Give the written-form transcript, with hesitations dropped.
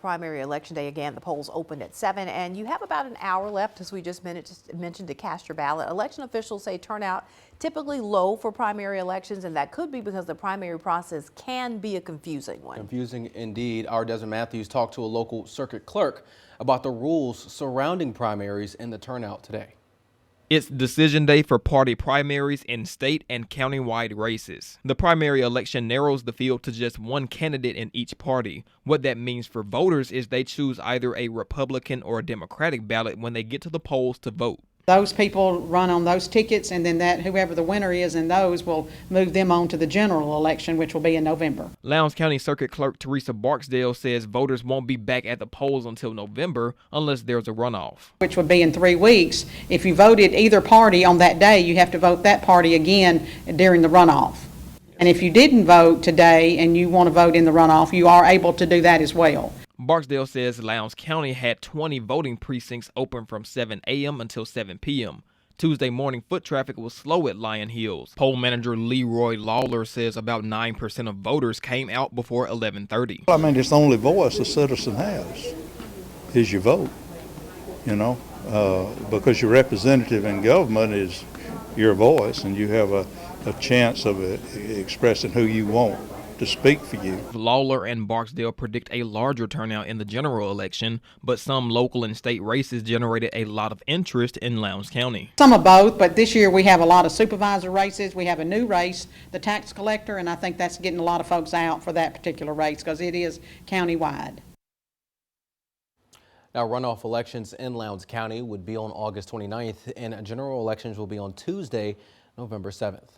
Primary election day again. The polls opened at 7 and you have about an hour left, as we just mentioned, to cast your ballot. Election officials say turnout typically low for primary elections, and that could be because the primary process can be a confusing one. Confusing indeed. Our Desmond Matthews talked to a local circuit clerk about the rules surrounding primaries and the turnout today. It's decision day for party primaries in state and countywide races. The primary election narrows the field to just one candidate in each party. What that means for voters is they choose either a Republican or a Democratic ballot when they get to the polls to vote. Those people run on those tickets, and then whoever the winner is in those will move them on to the general election, which will be in November. Lowndes County Circuit Clerk Teresa Barksdale says voters won't be back at the polls until November unless there's a runoff, which would be in 3 weeks. If you voted either party on that day, you have to vote that party again during the runoff. And if you didn't vote today and you want to vote in the runoff, you are able to do that as well. Barksdale says Lowndes County had 20 voting precincts open from 7 a.m. until 7 p.m. Tuesday morning foot traffic was slow at Lion Hills. Poll manager Leroy Lawler says about 9% of voters came out before 11:30. I mean, it's the only voice a citizen has is your vote, because your representative in government is your voice, and you have a chance of expressing who you want to speak for you. Lawler and Barksdale predict a larger turnout in the general election, but some local and state races generated a lot of interest in Lowndes County. Some of both, but this year we have a lot of supervisor races. We have a new race, the tax collector, and I think that's getting a lot of folks out for that particular race because it is countywide. Now, runoff elections in Lowndes County would be on August 29th, and general elections will be on Tuesday, November 7th.